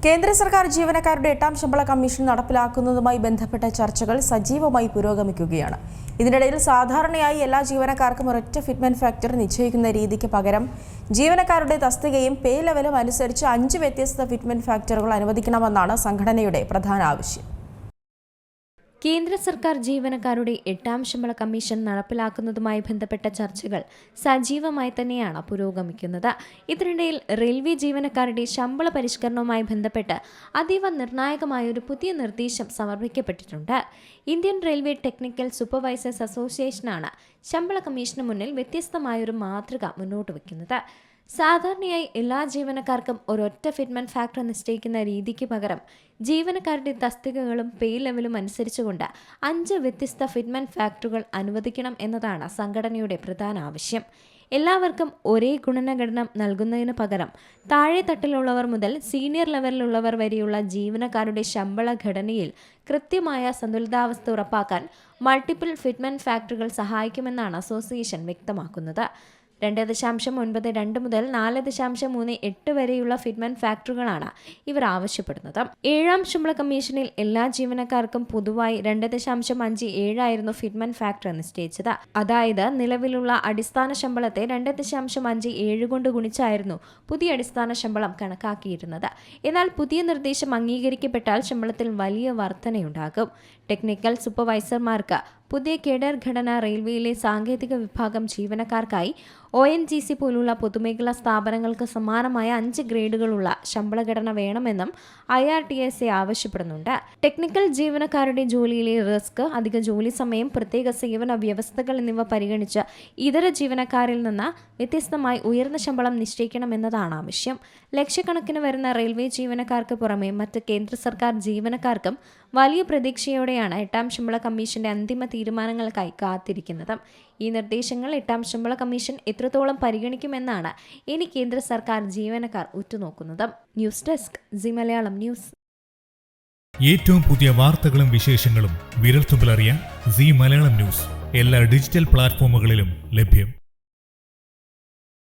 കേന്ദ്ര സർക്കാർ ജീവനക്കാരുടെ 8ാം ശമ്പള കമ്മീഷൻ നടപ്പിലാക്കുന്നതുമായി ബന്ധപ്പെട്ട ചർച്ചകൾ സജീവമായി പുരോഗമിക്കുകയാണ്. ഇതിനിടയിൽ സാധാരണയായി എല്ലാ ജീവനക്കാർക്കും ഒരൊറ്റ ഫിറ്റ്മെന്റ് ഫാക്ടർ നിശ്ചയിക്കുന്ന രീതിക്ക് പകരം ജീവനക്കാരുടെ തസ്തികയും പേ ലെവലും അനുസരിച്ച് 5 വ്യത്യസ്ത ഫിറ്റ്മെന്റ് ഫാക്ടറുകൾ അനുവദിക്കണമെന്നാണ് സംഘടനയുടെ പ്രധാന ആവശ്യം. കേന്ദ്ര സർക്കാർ ജീവനക്കാരുടെ 8ാം ശമ്പള കമ്മീഷൻ നടപ്പിലാക്കുന്നതുമായി ബന്ധപ്പെട്ട ചർച്ചകൾ സജീവമായി തന്നെയാണ് പുരോഗമിക്കുന്നത്. ഇതിനിടയിൽ റെയിൽവേ ജീവനക്കാരുടെ ശമ്പള പരിഷ്കരണവുമായി ബന്ധപ്പെട്ട് അതീവ നിർണായകമായ ഒരു പുതിയ നിർദ്ദേശം സമർപ്പിക്കപ്പെട്ടിട്ടുണ്ട്. ഇന്ത്യൻ റെയിൽവേ ടെക്നിക്കൽ സൂപ്പർവൈസേഴ്സ് അസോസിയേഷനാണ് ശമ്പള കമ്മീഷന് മുന്നിൽ വ്യത്യസ്തമായൊരു മാതൃക മുന്നോട്ട് വയ്ക്കുന്നത്. സാധാരണയായി എല്ലാ ജീവനക്കാർക്കും ഒരൊറ്റ ഫിറ്റ്മെന്റ് ഫാക്ടർ നിശ്ചയിക്കുന്ന രീതിക്ക് പകരം ജീവനക്കാരുടെ തസ്തികകളും പേ ലെവലും അനുസരിച്ചുകൊണ്ട് 5 വ്യത്യസ്ത ഫിറ്റ്മെന്റ് ഫാക്ടറുകൾ അനുവദിക്കണം എന്നതാണ് സംഘടനയുടെ പ്രധാന ആവശ്യം. എല്ലാവർക്കും ഒരേ ഗുണനഘടന നൽകുന്നതിന് പകരം താഴെ തട്ടിലുള്ളവർ മുതൽ സീനിയർ ലെവലിലുള്ളവർ വരെയുള്ള ജീവനക്കാരുടെ ശമ്പള ഘടനയിൽ കൃത്യമായ സന്തുലിതാവസ്ഥ ഉറപ്പാക്കാൻ മൾട്ടിപ്പിൾ ഫിറ്റ്മെന്റ് ഫാക്ടറുകൾ സഹായിക്കുമെന്നാണ് അസോസിയേഷൻ വ്യക്തമാക്കുന്നത്. 2.92 മുതൽ 4.38 വരെയുള്ള ഫിറ്റ്മെന്റ് ഫാക്ടറുകളാണ് ഇവർ ആവശ്യപ്പെടുന്നത്. 7ാം ശമ്പള കമ്മീഷനിൽ എല്ലാ ജീവനക്കാർക്കും പൊതുവായി 2.57 ആയിരുന്നു ഫിറ്റ്മെന്റ് ഫാക്ടർ നിശ്ചയിച്ചത്. അതായത് നിലവിലുള്ള അടിസ്ഥാന ശമ്പളത്തെ 2.57 കൊണ്ട് ഗുണിച്ചായിരുന്നു പുതിയ അടിസ്ഥാന ശമ്പളം കണക്കാക്കിയിരുന്നത്. എന്നാൽ പുതിയ നിർദ്ദേശം അംഗീകരിക്കപ്പെട്ടാൽ ശമ്പളത്തിൽ വലിയ വർധനയുണ്ടാകും. ടെക്നിക്കൽ സൂപ്പർവൈസർമാർക്ക് പുതിയ കേഡർ ഘടന, റെയിൽവേയിലെ സാങ്കേതിക വിഭാഗം ജീവനക്കാർക്കായി ONGC പോലുള്ള പൊതുമേഖലാ സ്ഥാപനങ്ങൾക്ക് സമാനമായ 5 ഗ്രേഡുകളുള്ള ശമ്പളഘടന വേണമെന്നും IRTSA ആവശ്യപ്പെടുന്നുണ്ട്. ടെക്നിക്കൽ ജീവനക്കാരുടെ ജോലിയിലെ റിസ്ക്, അധിക ജോലി സമയം, പ്രത്യേക സേവന വ്യവസ്ഥകൾ എന്നിവ പരിഗണിച്ച് ഇതര ജീവനക്കാരിൽ നിന്ന് വ്യത്യസ്തമായി ഉയർന്ന ശമ്പളം നിശ്ചയിക്കണമെന്നതാണ് ആവശ്യം. ലക്ഷക്കണക്കിന് വരുന്ന റെയിൽവേ ജീവനക്കാർക്ക് പുറമെ മറ്റ് കേന്ദ്ര സർക്കാർ ജീവനക്കാർക്കും വലിയ പ്രതീക്ഷയോടെയാണ് 8ാം ശമ്പള കമ്മീഷന്റെ അന്തിമ തീരുമാനങ്ങൾക്കായി കാത്തിരിക്കുന്നത്. ഈ നിർദ്ദേശങ്ങൾ 8ാം ശമ്പള കമ്മീഷൻ എത്രത്തോളം പരിഗണിക്കുമെന്നാണ് ഇനി കേന്ദ്ര സർക്കാർ ജീവനക്കാർ ഉറ്റുനോക്കുന്നത്. News desk C Malayalam news. ഏറ്റവും പുതിയ വാർത്തകളും വിശേഷങ്ങളും വിരൽത്തുമ്പിലറിയാൻ സി മലയാളം ന്യൂസ് എല്ലാ ഡിജിറ്റൽ പ്ലാറ്റ്ഫോമുകളിലും ലഭ്യം.